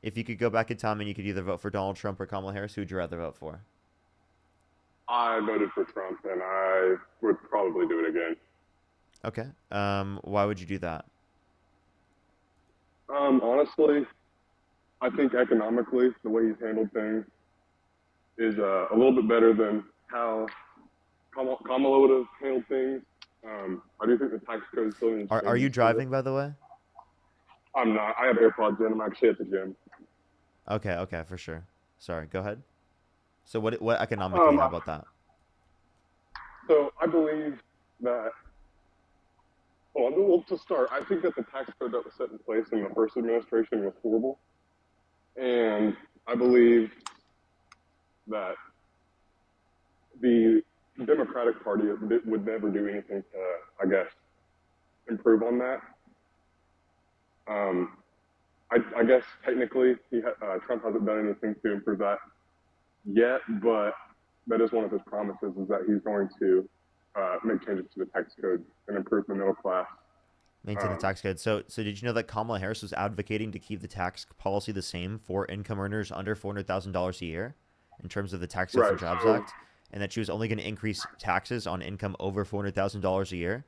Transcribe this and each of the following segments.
If you could go back in time and you could either vote for Donald Trump or Kamala Harris, who would you rather vote for? I voted for Trump, and I would probably do it again. Okay. Why would you do that? Honestly, I think economically, the way he's handled things is a little bit better than how Kamala would have handled things. I do think the tax code still needs Are you changes to it. driving, by the way? I'm not. I have AirPods in. I'm actually at the gym. Okay, okay, for sure. Sorry, go ahead. So what economically, Um, how about that? so I believe that. Well, to start, I think that the tax code that was set in place in the first administration was horrible, and I believe that the Democratic Party would never do anything to, I guess, improve on that. Um, I guess technically Trump hasn't done anything to improve that yet, but that is one of his promises is that he's going to make changes to the tax code and improve the middle class. Maintain the Um, tax code. So did you know that Kamala Harris was advocating to keep the tax policy the same for income earners under $400,000 a year in terms of the Tax Cuts and right. Jobs So Act, and that she was only going to increase taxes on income over $400,000 a year?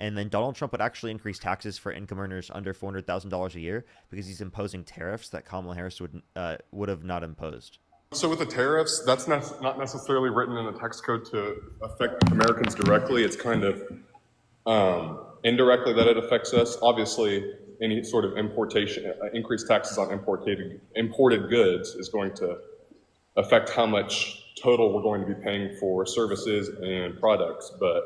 And then Donald Trump would actually increase taxes for income earners under $400,000 a year because he's imposing tariffs that Kamala Harris would have not imposed. So with the tariffs, that's not necessarily written in the tax code to affect Americans directly. It's kind of indirectly that it affects us. Obviously, any sort of importation, increased taxes on imported goods is going to affect how much total we're going to be paying for services and products, but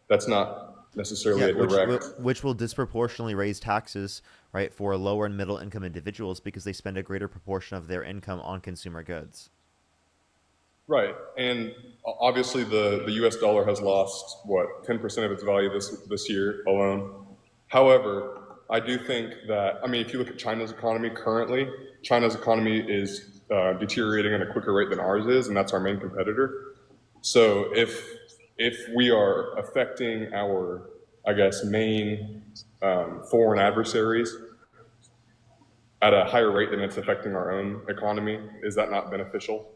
that's not necessarily Yeah, a direct. which will disproportionately raise taxes, right, for lower and middle income individuals because they spend a greater proportion of their income on consumer goods. Right, and obviously the U.S. dollar has lost what 10% of its value this year alone. However, I do think that if you look at China's economy currently, China's economy is deteriorating at a quicker rate than ours is, and that's our main competitor. So if we are affecting our, I guess, main foreign adversaries at a higher rate than it's affecting our own economy, is that not beneficial?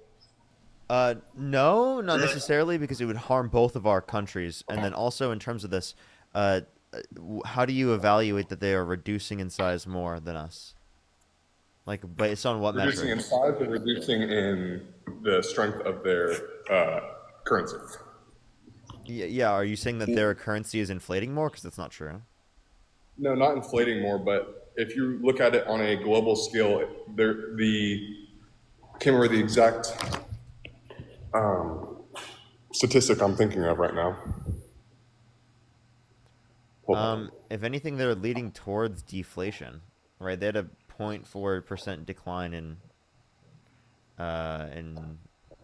No, not necessarily, because it would harm both of our countries. And then also in terms of this, how do you evaluate that they are reducing in size more than us? Like based on what Reducing in metrics? size and reducing in the strength of their currency. Yeah, yeah. Are you saying that their currency is inflating more? Because that's not true. No, not inflating more, but if you look at it on a global scale, I can't remember the exact statistic I'm thinking of right now. Hold on. If anything, they're leading towards deflation, right? They had a 0.4% decline in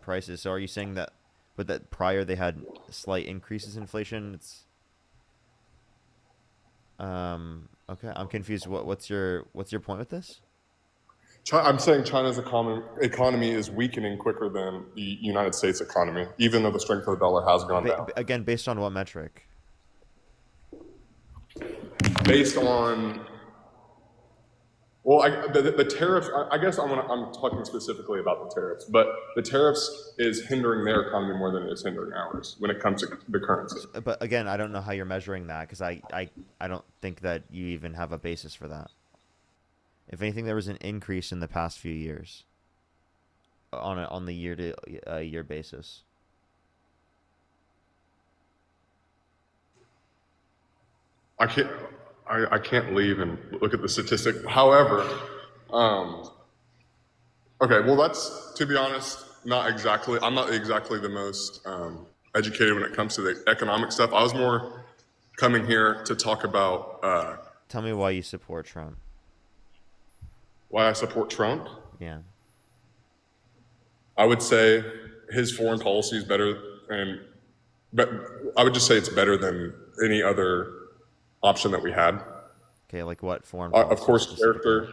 prices. So are you saying that, but that prior they had slight increases in inflation? It's okay. I'm confused. What's your point with this? I'm saying China's economy is weakening quicker than the United States economy, even though the strength of the dollar has gone down. Again, based on what metric? Based on, well, the tariffs, I guess I'm talking specifically about the tariffs, but the tariffs is hindering their economy more than it is hindering ours when it comes to the currency. But again, I don't know how you're measuring that because I don't think that you even have a basis for that. If anything, there was an increase in the past few years on the year to year basis. I can't, I can't leave and look at the statistic. However, um, okay, well, that's, to be honest, I'm not exactly the most educated when it comes to the economic stuff. I was more coming here to talk about Tell me why you support Trump. why I support Trump. Yeah. I would say his foreign policy is better, but I would just say it's better than any other option that we had. Okay, like what foreign Of policy course, specifically?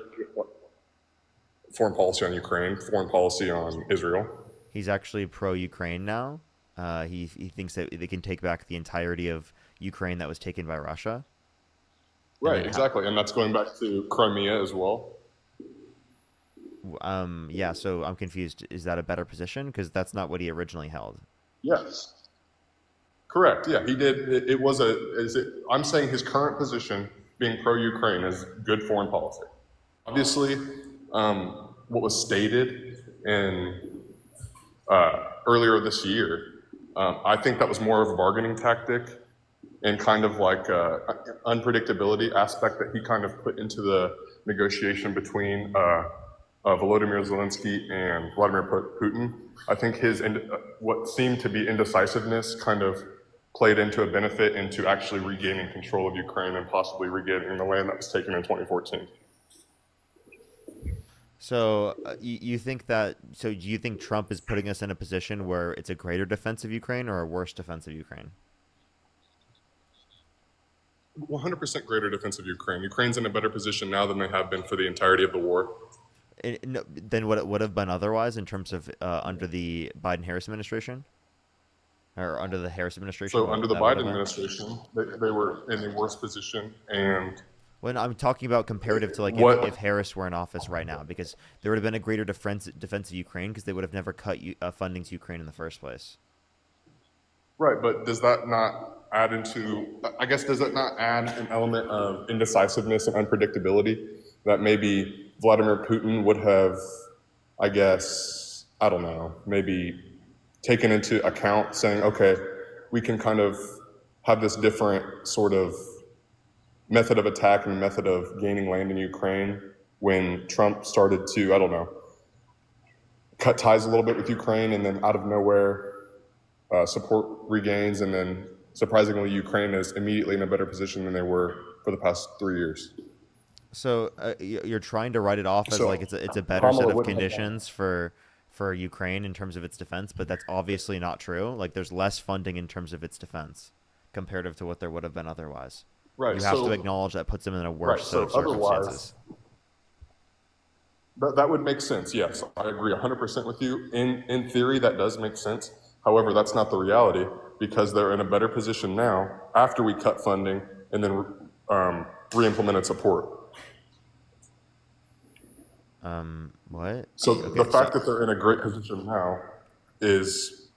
foreign policy on Ukraine, foreign policy on Israel. He's actually pro-Ukraine now. He thinks that they can take back the entirety of Ukraine that was taken by Russia. And Right, then exactly, and that's going back to Crimea as well. Yeah, so I'm confused. Is that a better position? Because that's not what he originally held. Yes. Correct. Yeah, he did. It was a. Is it? I'm saying his current position, being pro-Ukraine, is good foreign policy. Obviously, what was stated in earlier this year, I think that was more of a bargaining tactic and kind of like unpredictability aspect that he kind of put into the negotiation between Volodymyr Zelensky and Vladimir Putin. I think his what seemed to be indecisiveness kind of played into a benefit into actually regaining control of Ukraine and possibly regaining the land that was taken in 2014. So you think that? So do you think Trump is putting us in a position where it's a greater defense of Ukraine or a worse defense of Ukraine? 100% greater defense of Ukraine. Ukraine's in a better position now than they have been for the entirety of the war. No, than what it would have been otherwise in terms of under the Biden-Harris administration, or under the Harris administration. So under the that would Biden have been? administration, they were in a worse position. And When I'm talking about comparative to like what? if Harris were in office right now, because there would have been a greater defense of Ukraine because they would have never cut funding to Ukraine in the first place. Right, but does that not add into, I guess, does that not add an element of indecisiveness and unpredictability that maybe Vladimir Putin would have, I guess, I don't know, maybe taken into account saying, okay, we can kind of have this different sort of method of attack and method of gaining land in Ukraine when Trump started to, I don't know, cut ties a little bit with Ukraine and then out of nowhere support regains, and then surprisingly, Ukraine is immediately in a better position than they were for the past 3 years. So you're trying to write it off as So like it's a better Kamala set of wouldn't have conditions for Ukraine in terms of its defense, but that's obviously not true. Like there's less funding in terms of its defense comparative to what there would have been otherwise. Right. You have so, to acknowledge that puts them in a right. worse set So of circumstances. otherwise, that would make sense. Yes, I agree 100% with you. In theory, that does make sense. However, that's not the reality because they're in a better position now after we cut funding and then re-implemented support. What? So Okay, the fact that they're in a great position now is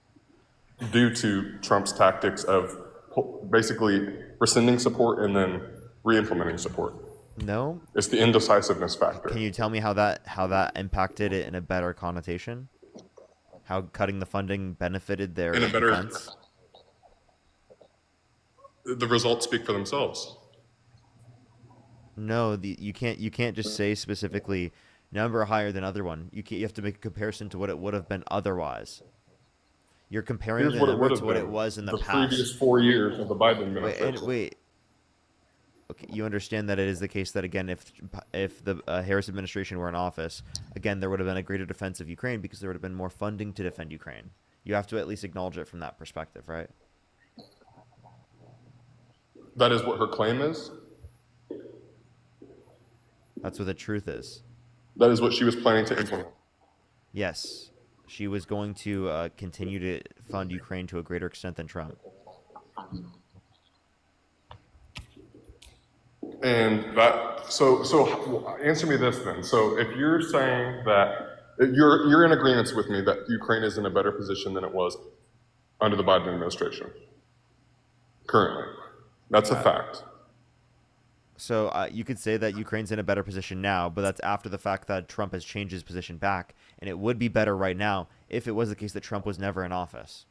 due to Trump's tactics of basically rescinding support and then re-implementing support. no. It's the indecisiveness factor. Can you tell me how that impacted it in a better connotation? How cutting the funding benefited their In a better, defense? the results speak for themselves. No, you can't just say specifically number higher than other one. You have to make a comparison to what it would have been otherwise. You're comparing Here's the what it number would to have what been. it was in the The past. previous 4 years of the Biden administration. Wait. Okay, you understand that it is the case that again, if the Harris administration were in office, again there would have been a greater defense of Ukraine because there would have been more funding to defend Ukraine. You have to at least acknowledge it from that perspective, right? That is what her claim is. That's what the truth is. That is what she was planning to implement. Yes, she was going to continue to fund Ukraine to a greater extent than Trump. And that, so answer me this then. So if you're saying that you're in agreement with me that Ukraine is in a better position than it was under the Biden administration currently, that's a fact. So you could say that Ukraine's in a better position now, but that's after the fact that Trump has changed his position back, and it would be better right now if it was the case that Trump was never in office.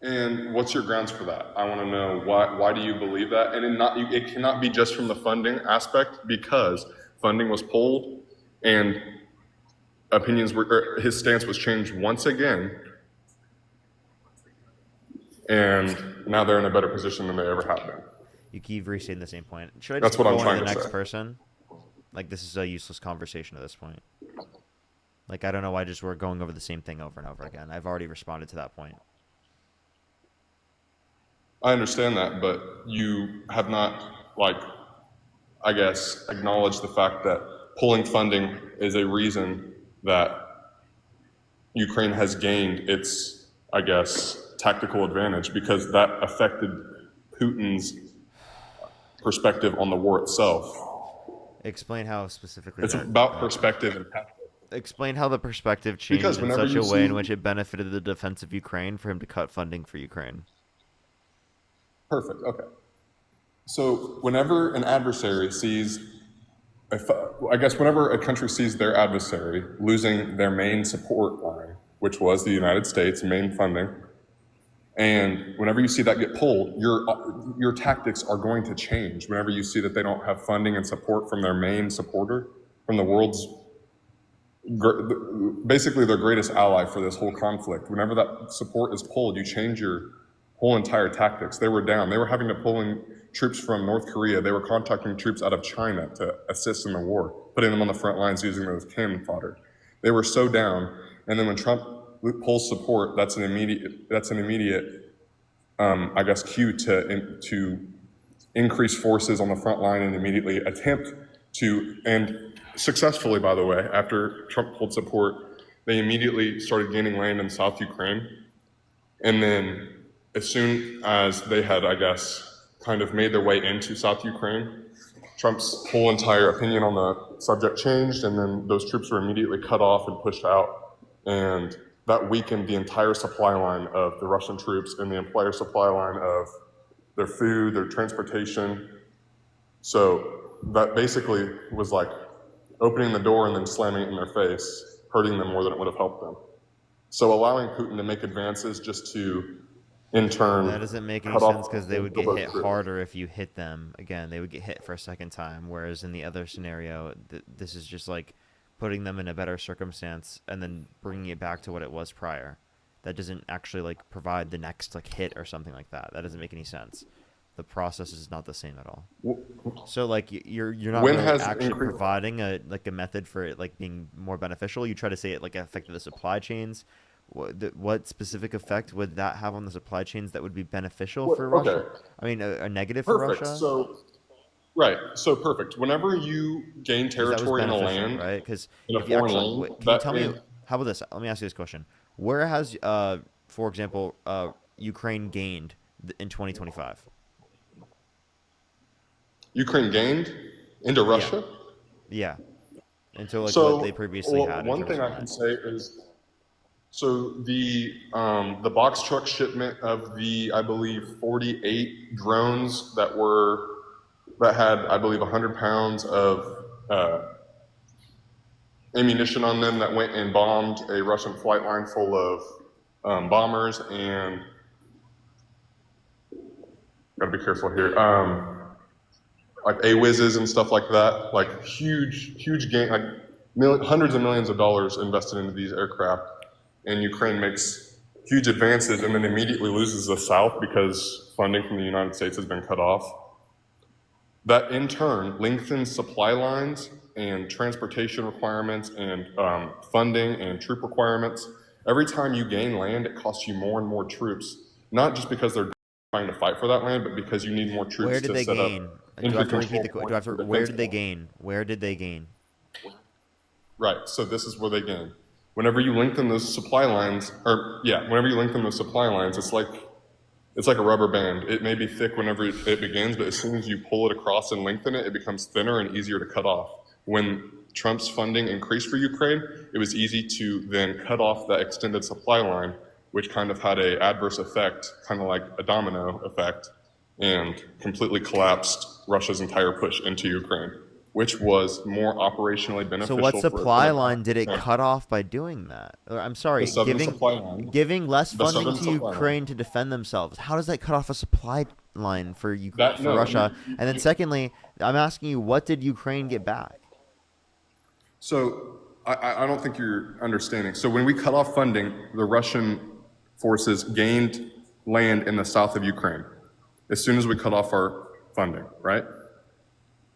And what's your grounds for that? I want to know why do you believe that? And it cannot be just from the funding aspect because funding was pulled and his stance was changed once again, and now they're in a better position than they ever have been. You keep restating the same point. Should I That's just what go I'm on trying to the to next say. person? Like this is a useless conversation at this point. Like I don't know why just we're going over the same thing over and over again. I've already responded to that point. I understand that, but you have not, I guess, acknowledged the fact that pulling funding is a reason that Ukraine has gained its, I guess, tactical advantage because that affected Putin's perspective on the war itself. Explain how specifically It's that. about perspective and tactics. Explain how the perspective Because changed in whenever such you a way in see, which it benefited the defense of Ukraine for him to cut funding for Ukraine. perfect, okay. So whenever an adversary sees, I guess whenever a country sees their adversary losing their main support line, which was the United States' main funding, and whenever you see that get pulled, your tactics are going to change. Whenever you see that they don't have funding and support from their main supporter, from the world's basically their greatest ally for this whole conflict. Whenever that support is pulled, you change your whole entire tactics. They were down. They were having to pull in troops from North Korea. They were contacting troops out of China to assist in the war, putting them on the front lines using them as cannon fodder. They were so down. And then when Trump pulls support, that's an immediate, I guess, cue to increase forces on the front line and immediately attempt to, and successfully, by the way, after Trump pulled support, they immediately started gaining land in South Ukraine. And then as soon as they had, I guess, kind of made their way into South Ukraine, Trump's whole entire opinion on the subject changed, and then those troops were immediately cut off and pushed out. And that weakened the entire supply line of the Russian troops and the entire supply line of their food, their transportation. So that basically was like opening the door and then slamming it in their face, hurting them more than it would have helped them. So allowing Putin to make advances just to, in turn, That doesn't make any cut off sense because they would those get hit troops. harder if you hit them. Again, they would get hit for a second time, whereas in the other scenario, this is just like putting them in a better circumstance and then bringing it back to what it was prior. That doesn't actually like provide the next like hit or something like that. That doesn't make any sense. The process is not the same at all. So like you're not When really has actually increased- providing a method for it like being more beneficial. You try to say it like affected the supply chains. What specific effect would that have on the supply chains that would be beneficial for Okay. Russia? I mean, a negative for Perfect. Russia? So, right. So perfect. Whenever you gain Because that was territory in a beneficial, land, right? Because in a if you foreign actually, land, can you that tell me? is, How about this? Let me ask you this question: Where has, for example, Ukraine gained in 2025? Ukraine gained into Russia. Yeah, until like So what they previously had in one terms thing of I can land. say is, so the box truck shipment of the, I believe, 48 drones that had, I believe, 100 pounds of ammunition on them that went and bombed a Russian flight line full of bombers and, gotta be careful here, like AWIZs and stuff like that, like huge gain, like hundreds of millions of dollars invested into these aircraft, and Ukraine makes huge advances and then immediately loses the South because funding from the United States has been cut off. That in turn lengthens supply lines and transportation requirements and funding and troop requirements. Every time you gain land, it costs you more and more troops, not just because they're trying to fight for that land, but because you need more troops Where did to they set up gain? Do I have to repeat infantry the? control Do I have to? points for Where defense did they points. gain? Where did they gain? Right, so this is where they gain. Whenever you lengthen those supply lines, or yeah, whenever you lengthen those supply lines, it's like a rubber band. It may be thick whenever it begins, but as soon as you pull it across and lengthen it, it becomes thinner and easier to cut off. When Trump's funding increased for Ukraine, it was easy to then cut off that extended supply line, which kind of had a adverse effect, kind of like a domino effect, and completely collapsed Russia's entire push into Ukraine, which was more operationally So beneficial what for supply the line did it cut off by doing that? Or, I'm sorry, southern supply line. giving less The funding southern to supply line. Ukraine to defend themselves. How does that cut off a supply line for That for no, Russia? And then secondly, I'm asking you, what did Ukraine get back? So I don't think you're understanding. So when we cut off funding, the Russian forces gained land in the south of Ukraine as soon as we cut off our funding, right?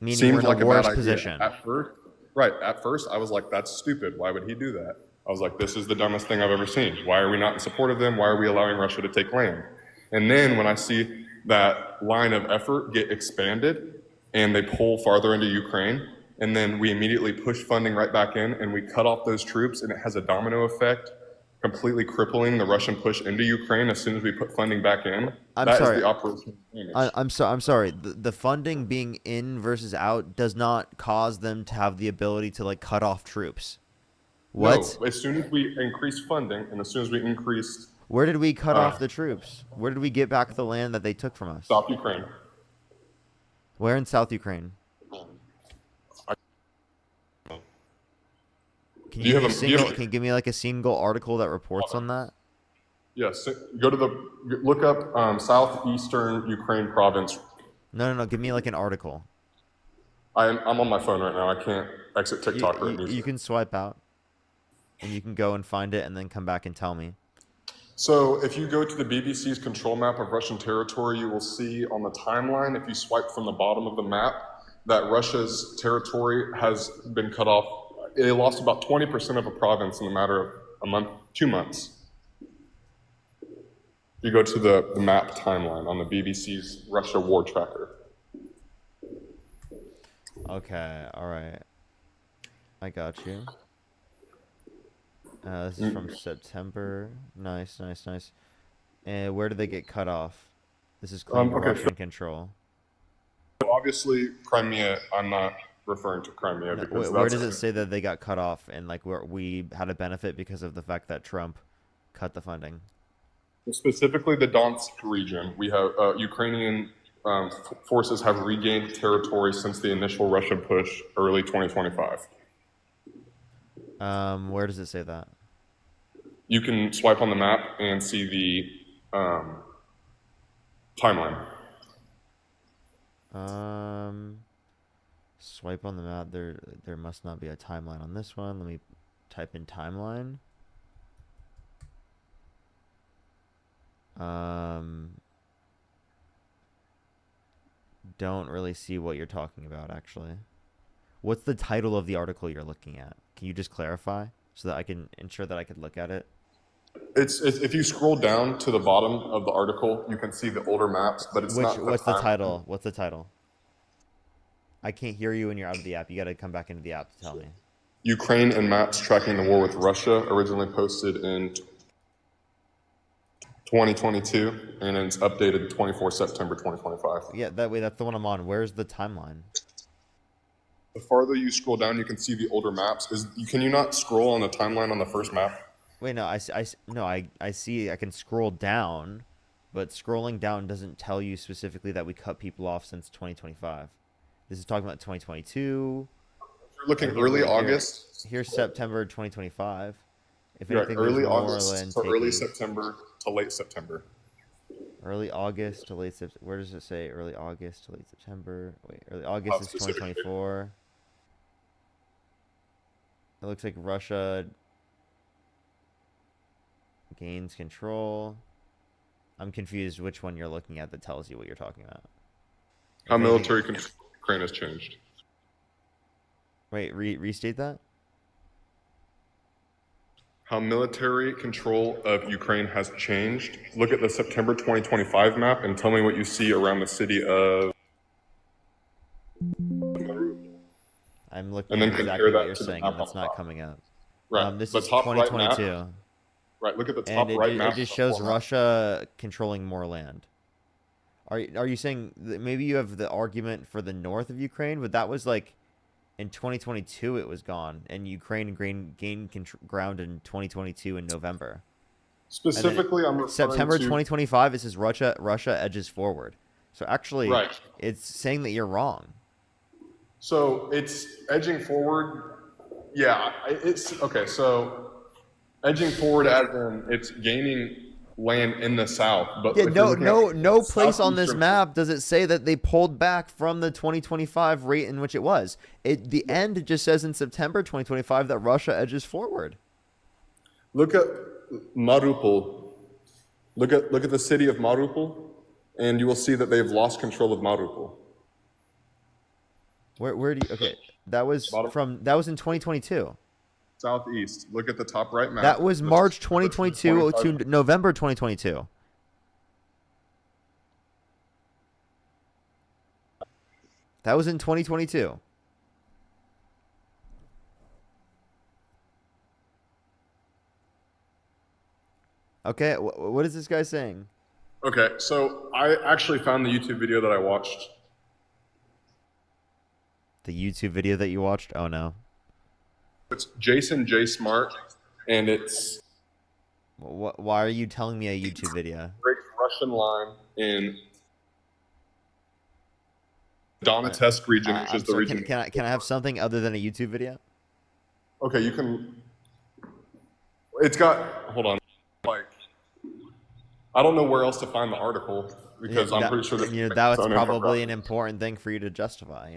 Meaning Seemed we're in like a a worse bad idea. position. At first, right, at first I was like, that's stupid. Why would he do that? I was like, this is the dumbest thing I've ever seen. Why are we not in support of them? Why are we allowing Russia to take land? And then when I see that line of effort get expanded and they pull farther into Ukraine, and then we immediately push funding right back in and we cut off those troops, and it has a domino effect completely crippling the Russian push into Ukraine as soon as we put funding back in. I'm That is sorry. the operational damage. I'm sorry. The funding being in versus out does not cause them to have the ability to like cut off troops. What? No, as soon as we increase funding and as soon as we increase Where did we cut off the troops? Where did we get back the land that they took from us? South Ukraine, Where in South Ukraine? Can Do you have a- do you have a- Can you give me like a single article that reports on that? yes, go to look up southeastern Ukraine province. No. Give me like an article. I'm on my phone right now. I can't exit TikTok right now. You can swipe out, and you can go and find it, and then come back and tell me. So if you go to the BBC's control map of Russian territory, you will see on the timeline, if you swipe from the bottom of the map, that Russia's territory has been cut off. They lost about 20% of a province in a matter of a month, 2 months. You go to the map timeline on the BBC's Russia war tracker. Okay, all right. I got you. This is from September. Nice. And where did they get cut off? This is claimed Okay, Russian control. Obviously, Crimea, I'm not referring to Crimea because Where that's does it say that they got cut off and like where we had a benefit because of the fact that Trump cut the funding? specifically the Donetsk region. We have Ukrainian forces have regained territory since the initial Russian push early 2025. Where does it say that? You can swipe on the map and see the timeline. Swipe on the map. There must not be a timeline on this one. Let me type in timeline. Don't really see what you're talking about, actually. What's the title of the article you're looking at? Can you just clarify so that I can ensure that I could look at it? It's if you scroll down to the bottom of the article, you can see the older maps, but it's not. What's the title? What's the title? I can't hear you when you're out of the app. You got to come back into the app to tell me. Ukraine and maps tracking the war with Russia, originally posted in 2022, and it's updated 24 September 2025. Yeah, that's the one I'm on. Where's the timeline? The farther you scroll down, you can see the older maps. Can you not scroll on the timeline on the first map? Wait, no, I see. I can scroll down, but scrolling down doesn't tell you specifically that we cut people off since 2025. This is talking about 2022. You're looking early August. Here's September 2025. If You're anything, early there's more August land to early taking. September to late September. Early August to late September. Where does it say early August to late September? Wait, early August Not is specific. 2024. It looks like Russia gains control. I'm confused which one you're looking at that tells you what you're talking about. How military control Ukraine has changed. Wait, restate that? How military control of Ukraine has changed. Look at the September 2025 map and tell me what you see around the city of. I'm looking And then at compare exactly that what you're to the saying, map and that's on not top. coming up. Right. This the is top right map. 2022. Right. Look at the top And right map. it just of shows format. Russia controlling more land. Are you saying that maybe you have the argument for the north of Ukraine, but that was like in 2022 it was gone, and Ukraine gained ground in 2022 in November. Specifically, I'm referring September to 2025. It says Russia edges forward. So actually, Right. it's saying that you're wrong. So it's edging forward. Yeah, it's okay. So edging forward as in it's gaining land in the south, but Yeah, if you're looking at no place on this southeastern- map does it say that they pulled back from the 2025 rate in which it was. The end just says in September 2025 that Russia edges forward. Look at Mariupol. Look at the city of Mariupol, and you will see that they've lost control of Mariupol. Where do you? Okay, that was in 2022. Southeast. Look at the top right map. That was March 2022 to 25. November 2022. That was in 2022. Okay, what is this guy saying? Okay, so I actually found the YouTube video that I watched. The YouTube video that you watched? Oh no. It's Jason J. Smart, and it's Why are you telling me a YouTube video? breaks Russian line in Uh, Donetsk region, which I'm is the sorry. region. Can I have something other than a YouTube video? Okay, you can. It's got. Hold on. Like, I don't know where else to find the article because I'm pretty sure that that's probably an important thing for you to justify.